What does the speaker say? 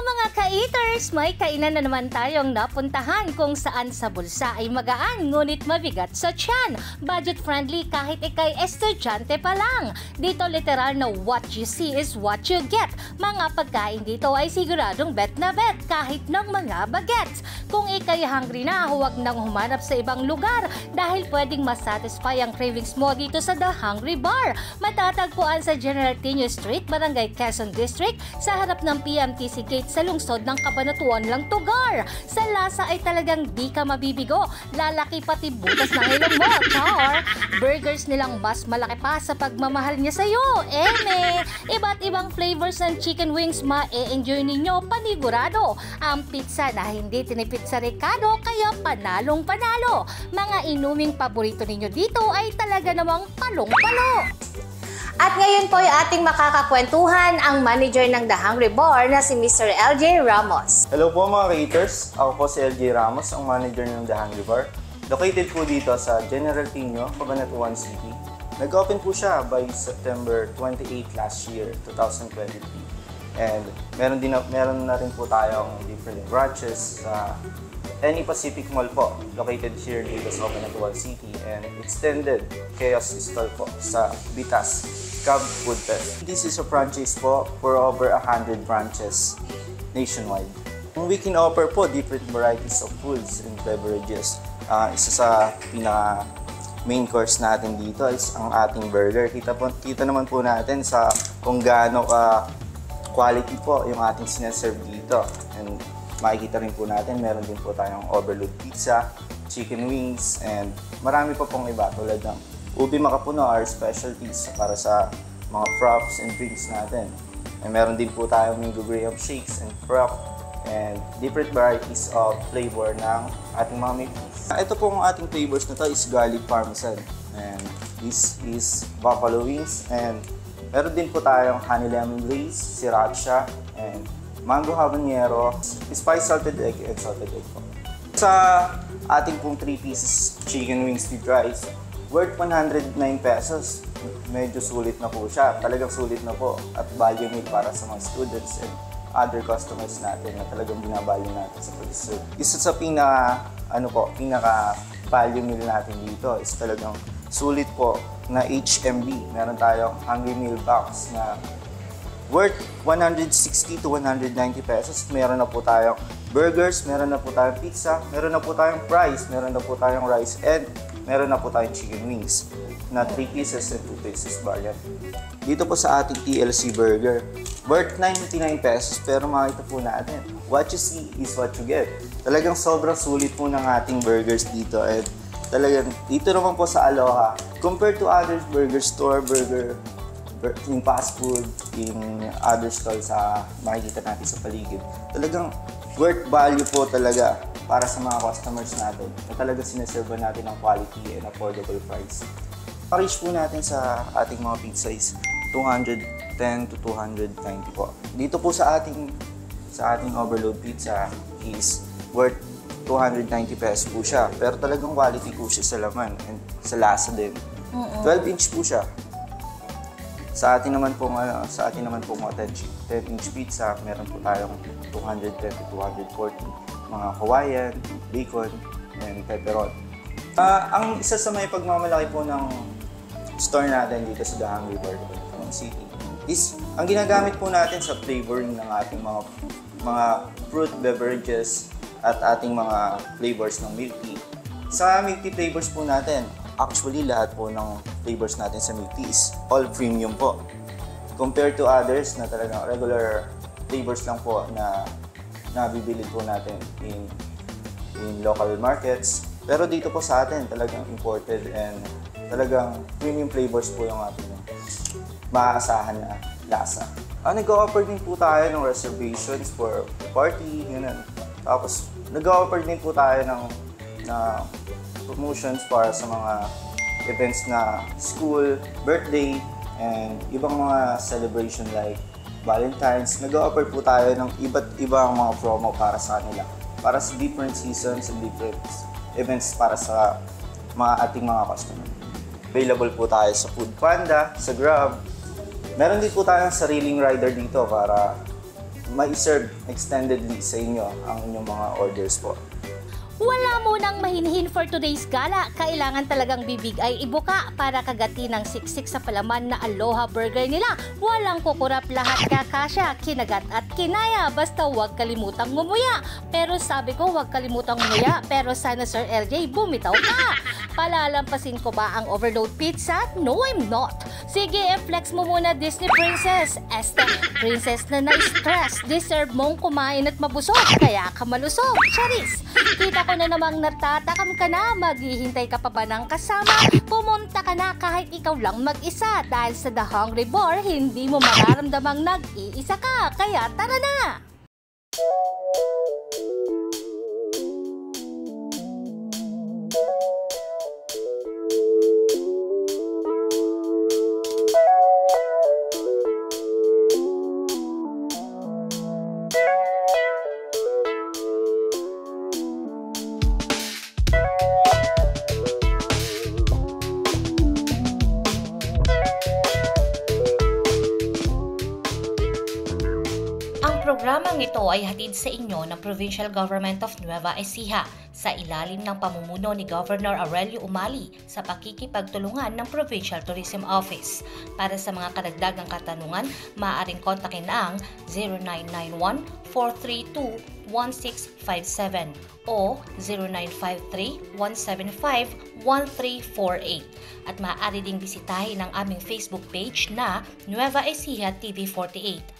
mga ka-eaters! May kainan na naman tayong napuntahan kung saan sa bulsa ay magaan ngunit mabigat sa tiyan. Budget-friendly kahit ikay estudyante pa lang. Dito literal na what you see is what you get. Mga pagkain dito ay siguradong bet na bet kahit ng mga bagets. Kung ikay hungry na, huwag nang humanap sa ibang lugar dahil pwedeng masatisfy ang cravings mo dito sa The Hungry Bar. Matatagpuan sa General Tino Street, Barangay Quezon District, sa harap ng PMTC Gate sa lungsod ng Cabanatuan lang Tugar. Sa lasa ay talagang di ka mabibigo. Lalaki pati butas ng ilong mo. Char! Burgers nilang mas malaki pa sa pagmamahal niya sa'yo. Iba't ibang flavors ng chicken wings ma-e-enjoy ninyo panigurado. Ang pizza na hindi tinipid sa Ricardo kaya panalong panalo. Mga inuming paborito ninyo dito ay talaga namang palong-palo. At ngayon po ay ating makakakwentuhan ang manager ng The Hungry Bar na si Mr. LJ Ramos. Hello po mga ka-eaters, ako po si LJ Ramos, ang manager ng The Hungry Bar. Located po dito sa General Tino, Cabanatuan City. Nag-open po siya by September 28 last year, 2023. And meron na rin po tayong different branches sa Any Pacific Mall po, located here dito sa Cabanatuan City, and extended Chaos Store po sa Bitas Cab Food Fest. This is a franchise po for over 100 branches nationwide. We can offer po different varieties of foods and beverages. Isa sa main course natin dito is ang ating burger. Kita naman po natin sa kung gaano quality po yung ating sinaserve dito. And makikita rin po natin, meron din po tayong overload pizza, chicken wings, and marami pa pong iba tulad ng Ubi Makapuno, our specialties para sa mga props and drinks natin. And meron din po tayong Mango Graham shakes and prop and different varieties of flavor ng ating mga milkies. Ito pong ating flavors na to is garlic parmesan, and this is buffalo wings, and meron din po tayong honey lemon glaze, sriracha, and mango habanero, spice salted egg, and salted egg po. Sa ating pong 3 pieces chicken wings with rice, worth 109 pesos. Medyo sulit na po siya. Talagang sulit na po at value meal para sa mga students and other customers natin na talagang binavalue natin sa pag-serve. Isa sa pinaka value meal natin dito is talagang sulit po na HMB. Meron tayong Hungry Meal Box na worth 160 to 190 pesos. Meron na po tayong burgers, meron na po tayong pizza, meron na po tayong fries, meron na po tayong rice, and meron na po tayong chicken wings na 3 pieces and 2 pieces variant. Dito po sa ating TLC burger, worth 99 pesos, pero makita po natin, what you see is what you get. Talagang sobrang sulit po ng ating burgers dito, and talagang dito naman po sa Aloha, compared to other burger store, yung fast food, yung other stalls sa makikita natin sa paligid, talagang worth value po talaga para sa mga customers natin na talaga sinaserve natin ng quality and affordable price. Package po natin sa ating mga pizza is 210 to 290 po. Dito po sa ating overload pizza is worth 290 pesos po siya. Pero talagang quality po siya sa laman and sa lasa din. 12-inch po siya. Sa atin naman pong 10-inch pizza, meron po tayong 210 to 240. Mga Hawaiian, bacon, and pepperoni. Ang isa sa may pagmamalaki po ng store natin dito sa The Hungry Bar ng City is ang ginagamit po natin sa flavoring ng ating mga fruit beverages at ating mga flavors ng milk tea. Sa milk tea flavors po natin, actually lahat po ng flavors natin sa milk tea is all premium po. Compared to others na talagang regular flavors lang po na nabibili po natin in local markets. Pero dito po sa atin talagang imported and talagang premium flavors po yung ating maaasahan na lasa. Nag-o-offer din po tayo ng reservations for party, ganun. Tapos nag-o-offer din po tayo ng promotions para sa mga events na school, birthday, and ibang mga celebration like Valentine's. Nag-o-offer po tayo ng iba't ibang mga promo para sa kanila. Para sa different seasons and different events para sa ating mga customer. Available po tayo sa Foodpanda, sa Grab. Meron din po tayong sariling rider dito para ma-serve extendedly sa inyo ang inyong mga orders po. Wala munang mahinhin for today's gala. Kailangan talagang bibig ay ibuka para kagati ng siksik sa palaman na Aloha Burger nila. Walang kukurap, lahat kakasya, kinagat at kinaya. Basta huwag kalimutang ngumuya. Pero sabi ko huwag kalimutang ngumuya. Pero sana Sir LJ, bumitaw ka. Palalampasin ko ba ang overload pizza? No, I'm not. Sige, flex mo muna Disney Princess. Princess na na-stress. Deserve mong kumain at mabusog. Kaya ka malusog. Charis! Kita ko na namang natatakam ka na, maghihintay ka pa ba ng kasama? Pumunta ka na kahit ikaw lang mag-isa dahil sa The Hungry Bar, hindi mo mararamdamang nag-iisa ka, kaya tara na! Programang ito ay hatid sa inyo ng Provincial Government of Nueva Ecija sa ilalim ng pamumuno ni Governor Aurelio Umali sa pakikipagtulungan ng Provincial Tourism Office. Para sa mga karagdagang katanungan, maaaring kontakin ang 0991-432-1657 o 0953-175-1348 at maaari ding bisitahin ang aming Facebook page na Nueva Ecija TV48